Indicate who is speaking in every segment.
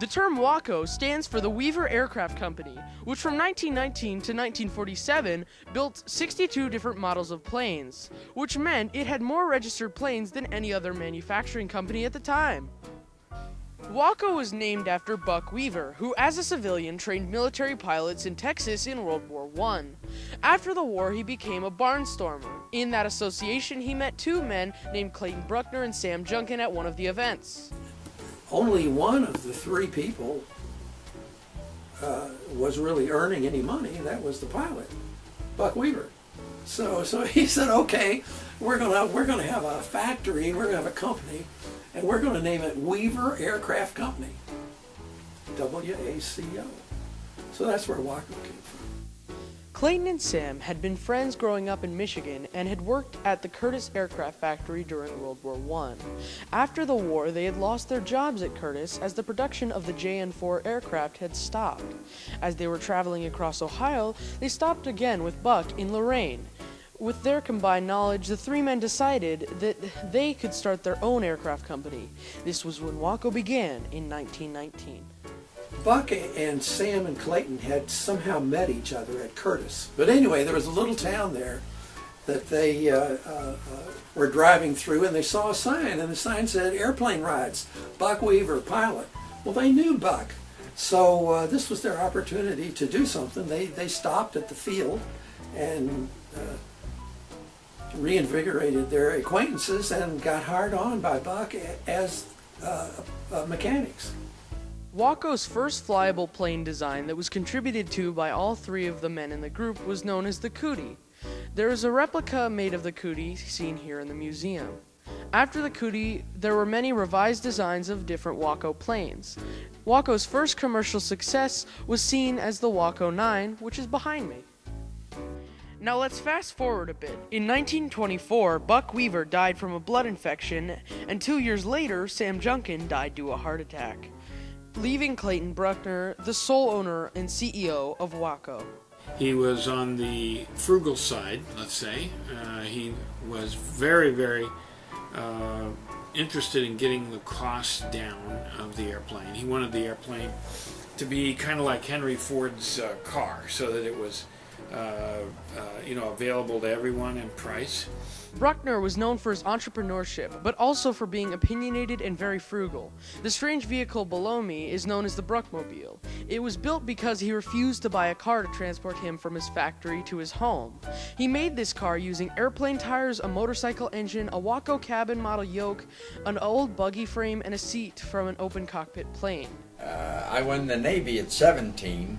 Speaker 1: The term WACO stands for the Weaver Aircraft Company, which from 1919 to 1947 built 62 different models of planes, which meant it had more registered planes than any other manufacturing company at the time. WACO was named after Buck Weaver, who as a civilian trained military pilots in Texas in World War I. After the war, he became a barnstormer. In that association, he met two men named Clayton Bruckner and Sam Junkin at one of the events.
Speaker 2: Only one of the three people was really earning any money, and that was the pilot, Buck Weaver. So he said, okay, we're gonna have a factory, we're gonna have a company, and we're gonna name it Weaver Aircraft Company, WACO. So that's where WACO came from.
Speaker 1: Clayton and Sam had been friends growing up in Michigan and had worked at the Curtiss Aircraft Factory during World War I. After the war, they had lost their jobs at Curtiss as the production of the JN-4 aircraft had stopped. As they were traveling across Ohio, they stopped again with Buck in Lorain. With their combined knowledge, the three men decided that they could start their own aircraft company. This was when WACO began in 1919.
Speaker 2: Buck and Sam and Clayton had somehow met each other at Curtiss. But anyway, there was a little town there that they were driving through, and they saw a sign, and the sign said, airplane rides, Buck Weaver, pilot. Well, they knew Buck, so this was their opportunity to do something. They stopped at the field and reinvigorated their acquaintances and got hired on by Buck as mechanics.
Speaker 1: WACO's first flyable plane design that was contributed to by all three of the men in the group was known as the Cootie. There is a replica made of the Cootie seen here in the museum. After the Cootie, there were many revised designs of different WACO planes. WACO's first commercial success was seen as the WACO 9, which is behind me. Now let's fast forward a bit. In 1924, Buck Weaver died from a blood infection, and 2 years later, Sam Junkin died due to a heart attack, leaving Clayton Bruckner the sole owner and CEO of WACO.
Speaker 3: He was on the frugal side, let's say. He was very, very interested in getting the cost down of the airplane. He wanted the airplane to be kind of like Henry Ford's car, so that it was available to everyone in price.
Speaker 1: Bruckner was known for his entrepreneurship, but also for being opinionated and very frugal. The strange vehicle below me is known as the Bruckmobile. It was built because he refused to buy a car to transport him from his factory to his home. He made this car using airplane tires, a motorcycle engine, a WACO cabin model yoke, an old buggy frame, and a seat from an open cockpit plane.
Speaker 4: I went in the Navy at 17.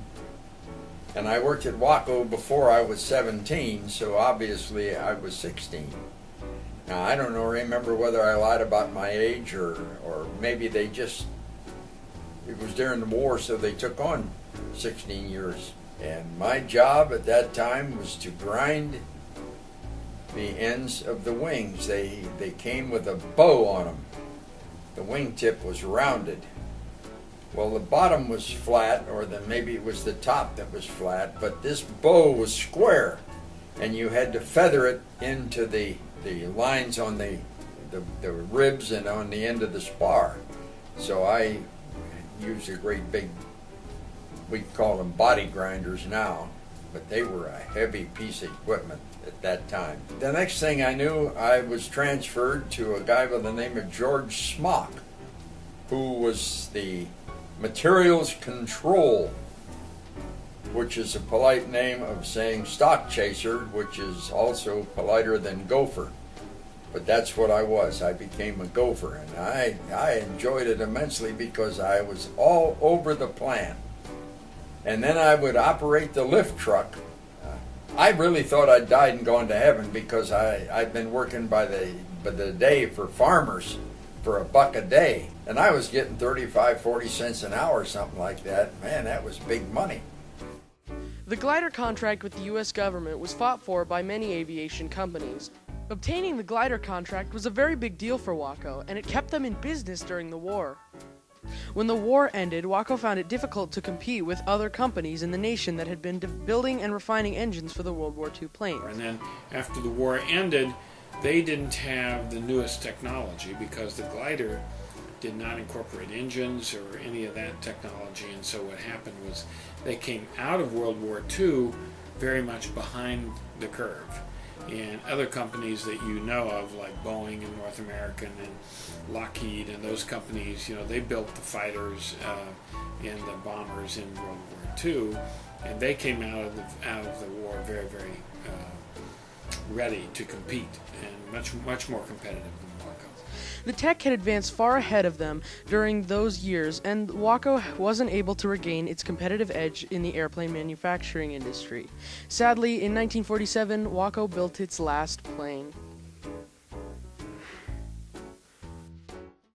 Speaker 4: And I worked at WACO before I was 17, so obviously I was 16. Now I don't remember whether I lied about my age or maybe it was during the war, so they took on 16 years. And my job at that time was to grind the ends of the wings. They came with a bow on them. The wingtip was rounded. Well, the bottom was flat, or maybe it was the top that was flat, but this bow was square, and you had to feather it into the lines on the ribs and on the end of the spar. So I used a great big, we call them body grinders now, but they were a heavy piece of equipment at that time. The next thing I knew, I was transferred to a guy by the name of George Smock, who was the materials control, which is a polite name of saying stock chaser, which is also politer than gopher. But that's what I was. I became a gopher, and I enjoyed it immensely because I was all over the plant. And then I would operate the lift truck. I really thought I'd died and gone to heaven because I'd been working by the day for farmers for $1 a day, and I was getting 35-40 cents an hour, something like that. Man, that was big money.
Speaker 1: The glider contract with the U.S. government was fought for by many aviation companies. Obtaining the glider contract was a very big deal for WACO, and it kept them in business during the war. When the war ended, WACO found it difficult to compete with other companies in the nation that had been building and refining engines for the World War II planes.
Speaker 3: And then after the war ended, they didn't have the newest technology because the glider did not incorporate engines or any of that technology, and so what happened was they came out of World War II very much behind the curve. And other companies that you know of, like Boeing and North American and Lockheed and those companies, they built the fighters and the bombers in World War II, and they came out of the war very, very ready to compete and much more competitive than WACO.
Speaker 1: The tech had advanced far ahead of them during those years, and WACO wasn't able to regain its competitive edge in the airplane manufacturing industry. Sadly, in 1947, WACO built its last plane.